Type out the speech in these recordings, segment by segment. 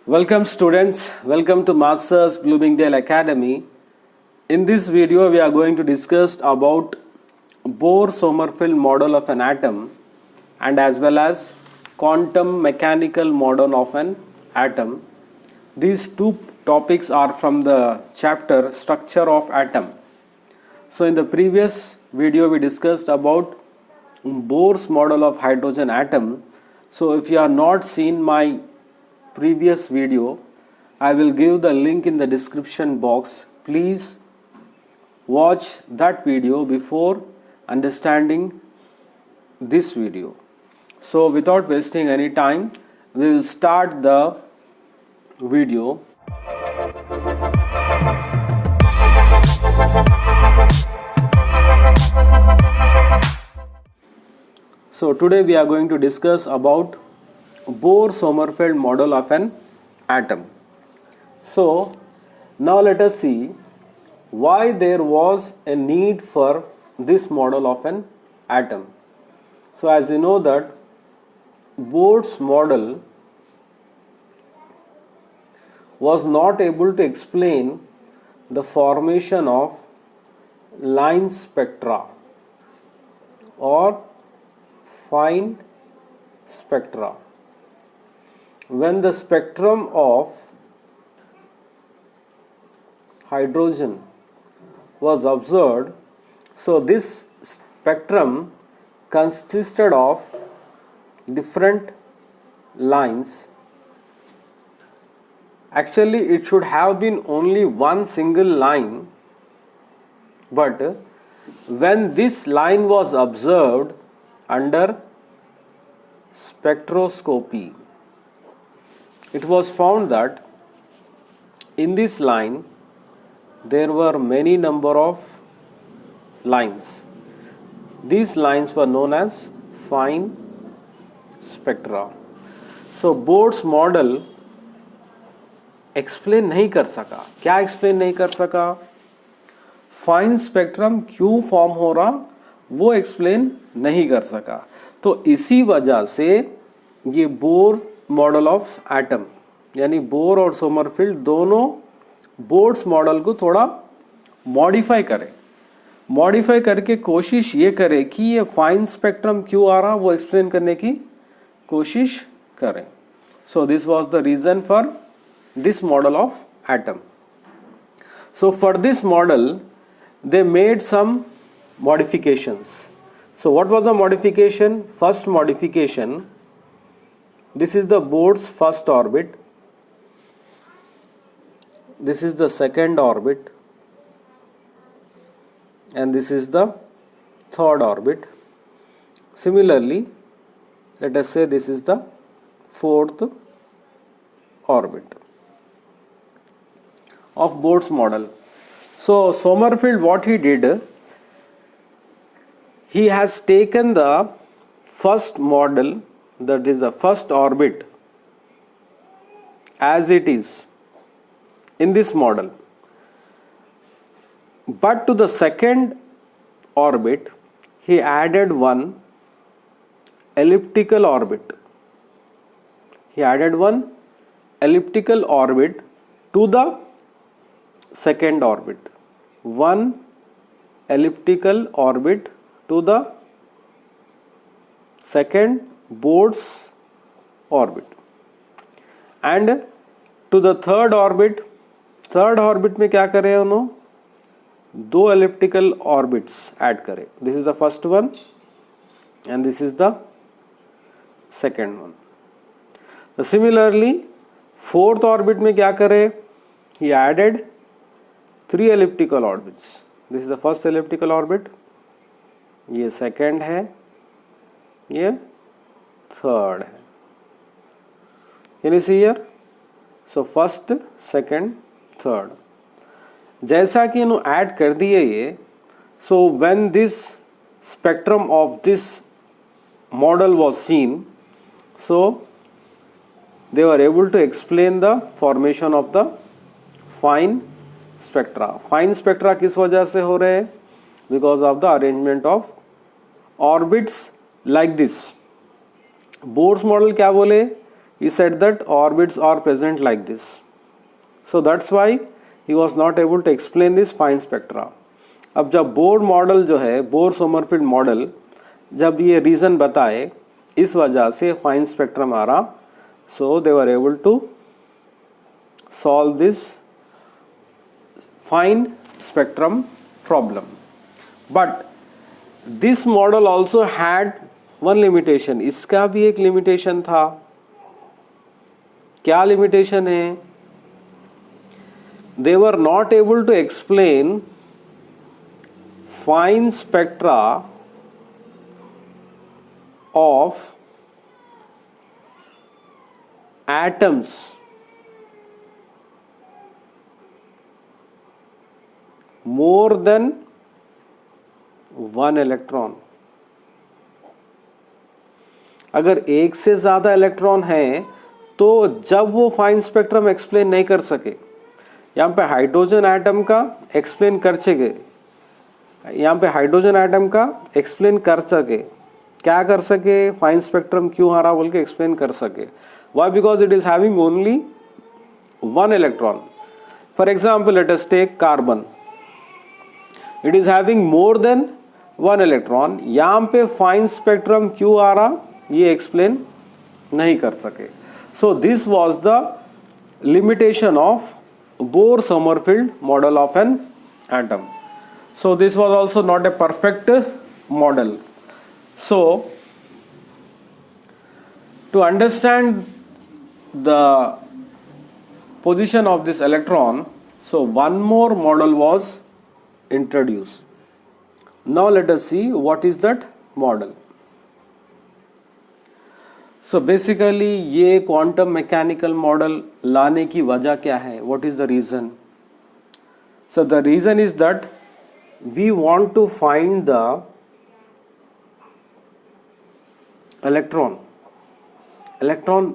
Welcome students, welcome to Masters Bloomingdale Academy. In this video we are going to discuss about Bohr-Sommerfeld model of an atom and as well as quantum mechanical model of an atom. These two topics are from the chapter Structure of Atom. So in the previous video we discussed about Bohr's model of hydrogen atom. So if you have not seen my previous video, I will give the link in the description box. Please watch that video before understanding this video. So without wasting any time, we will start the video. So today we are going to discuss about Bohr-Sommerfeld model of an atom. So now let us see why there was a need for this model of an atom. So as you know that Bohr's model was not able to explain the formation of line spectra or fine spectra. When the spectrum of hydrogen was observed, so this spectrum consisted of different lines. Actually it should have been only one single line, but when this line was observed under spectroscopy, it was found that in this line there were many number of lines. These lines were known as fine spectra. So Bohr's model explain नहीं कर सका. क्या explain नहीं कर सका? Fine spectrum क्यों form हो रहा वो एक्सप्लेन नहीं कर सका. तो इसी वजह से ये बोर मॉडल ऑफ एटम यानी बोर और सोमरफील्ड दोनों बोर्ड्स मॉडल को थोड़ा मॉडिफाई करके कोशिश ये करे कि ये फाइन स्पेक्ट्रम क्यों आ रहा वो एक्सप्लेन करने की कोशिश करें. So this was the reason for this model of atom. So for this model they made some modifications. So what was the modification? First modification, this is the Bohr's first orbit, this is the second orbit, and this is the third orbit. Similarly, let us say this is the fourth orbit of Bohr's model. So Sommerfeld, what he did, he has taken the first model, that is the first orbit, as it is in this model, but to the second orbit he added one elliptical orbit. He added one elliptical orbit to the second orbit, one elliptical orbit to the second Bohr's orbit, and to the third orbit में क्या करे उन्होंने दो elliptical orbits add करे. This is the first one and this is the second one. So similarly fourth orbit में क्या करे, he added three elliptical orbits. This is the first elliptical orbit, ये सेकेंड है, ये थर्ड है. Can you see here? So first second third जैसा कि इन्होंने ऐड कर दिए ये. So when this spectrum of this model was seen, so they were able to explain the formation of the fine spectra. Fine spectra किस वजह से हो रहे हैं? because of the arrangement of orbits like this. Bohr's model क्या बोले, he said that orbits are present like this. So that's why he was not able to explain this fine spectra. अब जब बोर मॉडल जो है, bore Sommerfeld model, जब ये reason बताए इस वजह से फाइन स्पेक्ट्रम आ रहा, so they were able to solve this fine spectrum problem. But this model also had one limitation. इसका भी एक limitation था. क्या limitation है? They were not able to explain fine spectra of atoms more than one electron. अगर एक से ज्यादा इलेक्ट्रॉन है तो जब वो फाइन स्पेक्ट्रम एक्सप्लेन नहीं कर सके, यहाँ पे हाइड्रोजन एटम का एक्सप्लेन कर सके, यहाँ पे हाइड्रोजन एटम का एक्सप्लेन कर सके, क्या कर सके, फाइन स्पेक्ट्रम क्यों आ रहा बोल के एक्सप्लेन कर सके. Why? Because it is having only one electron. For example let us take carbon, it is having more than one electron. यहाँ पे फाइन स्पेक्ट्रम क्यों आ रहा ये एक्सप्लेन नहीं कर सके. So this was the limitation of Bohr Sommerfeld model of an atom. So this was also not a perfect model. So to understand the position of this electron, so one more model was introduced. Now let us see what is that model. So basically ये quantum mechanical model लाने की वजह क्या है? What is the reason? So the reason is that we want to find the electron. Electron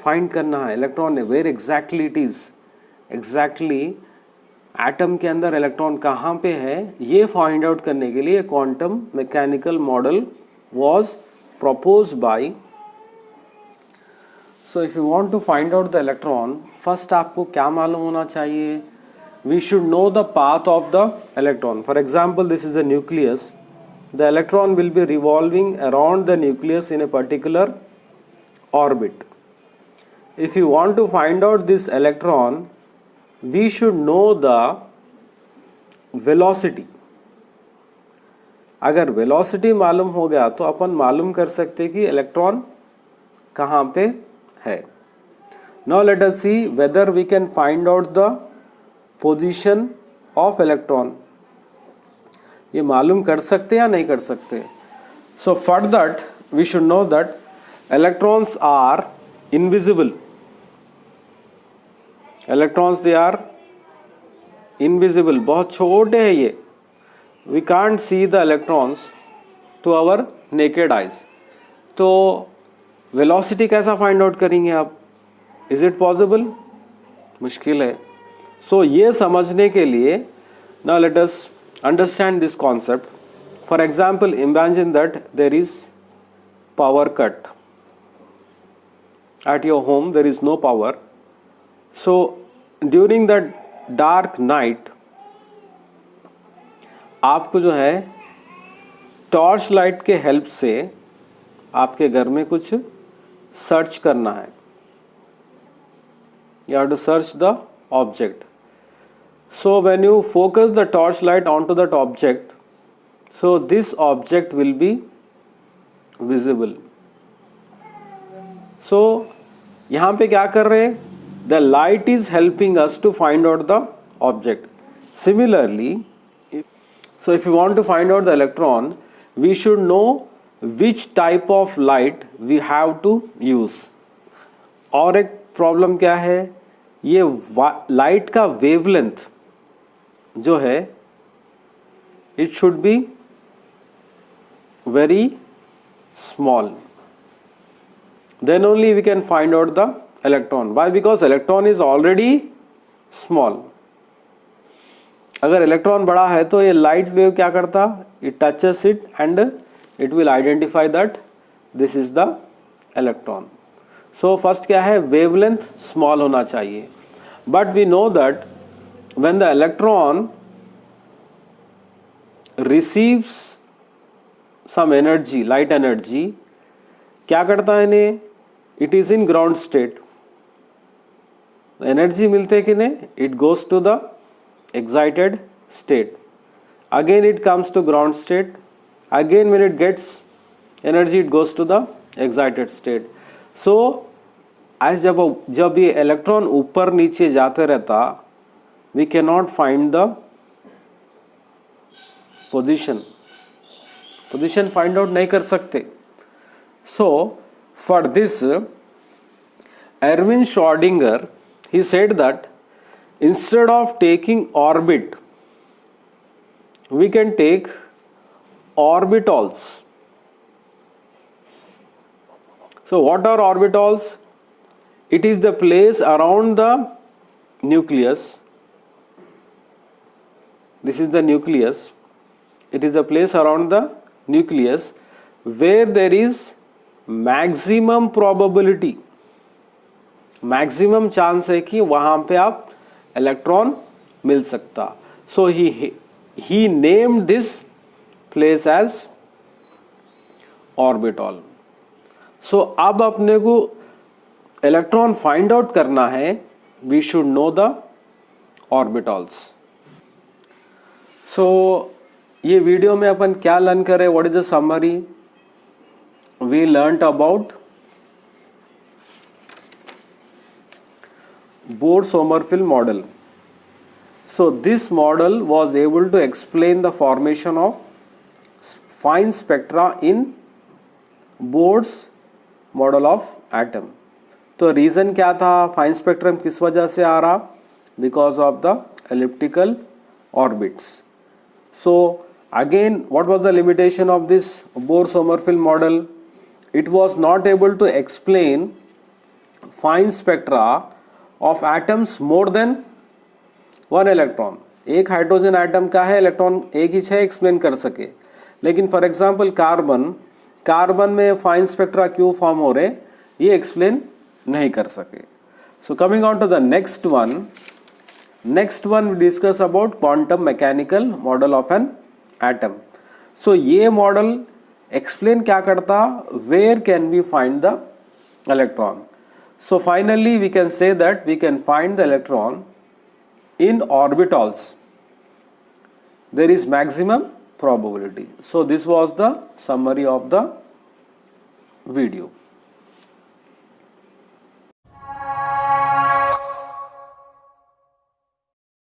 find करना है. Electron where exactly it is, exactly atom के अंदर इलेक्ट्रॉन कहाँ पे है ये फाइंड आउट करने के लिए quantum mechanical model was proposed by. So if you want to find out the electron, first आपको क्या मालूम होना चाहिए? We should know the path of the electron. For example this is the nucleus. The electron will be revolving around the nucleus in a particular orbit. If you want to find out this electron, we should know the velocity. अगर velocity मालूम हो गया तो अपन मालूम कर सकते कि electron कहाँ पे है. Now let us see whether we can find out the position of electron. ये मालूम कर सकते या नहीं कर सकते? So for that we should know that electrons are invisible. Electrons they are invisible. बहुत छोटे हैं ये. We can't see the electrons to our naked eyes. तो velocity कैसा find out करेंगे आप? Is it possible? मुश्किल है. So ये समझने के लिए now let us understand this concept. For example, imagine that there is power cut. At your home there is no power. So during the dark night आपको जो है टॉर्च लाइट के हेल्प से आपके घर में कुछ सर्च करना है. You have to search the object. So when you focus the torch light onto that object, so this object will be visible. So यहाँ पे क्या कर रहे हैं? The light is helping us to find out the object. Similarly, so if you want to find out the electron, we should know which type of light we have to use. और एक problem क्या है? ये light का wavelength जो है it should be very small. Then only we can find out the electron. Why? Because electron is already small. अगर electron बड़ा है तो ये लाइट वेव क्या करता? It touches it and it will identify that this is the electron. So first क्या है, wavelength small होना चाहिए. But we know that when the electron receives some energy, light energy, क्या करता है इन्हें, it is in ground state. Energy मिलते कि नहीं, it goes to the excited state, again it comes to ground state, again when it gets energy it goes to the excited state. So आज जब ये इलेक्ट्रॉन ऊपर नीचे जाते रहता, we can not find the position find out नहीं कर सकते. So for this Erwin Schrodinger, he said that instead of taking orbit, we can take orbitals. So what are orbitals? It is the place around the nucleus. This is the nucleus. It is the place around the nucleus where there is maximum probability, maximum chance है कि वहां पे आप electron मिल सकता. So he named this place as orbital. So अब अपने को इलेक्ट्रॉन फाइंड आउट करना है, we should know the orbitals. So ये वीडियो में अपन क्या लर्न करें, what is the summary, we learned about Bohr-Sommerfeld model. So this model was able to explain the formation of fine spectra in Bohr's model of atom. तो reason क्या था, fine spectrum किस वजह से आ रहा, because of the elliptical orbits. So again what was the limitation of this Bohr-Sommerfeld model? It was not able to explain fine spectra of atoms more than one electron. एक hydrogen atom का है, electron एक ही है, explain कर सके. लेकिन for example carbon में fine spectra क्यों फॉर्म हो रहे, ये एक्सप्लेन नहीं कर सके. So coming on to the next one we discuss about quantum mechanical model of an atom. So ये मॉडल एक्सप्लेन क्या करता, where can we find the electron. So finally we can say that we can find the electron in orbitals. There is maximum probability. So this was the summary of the video.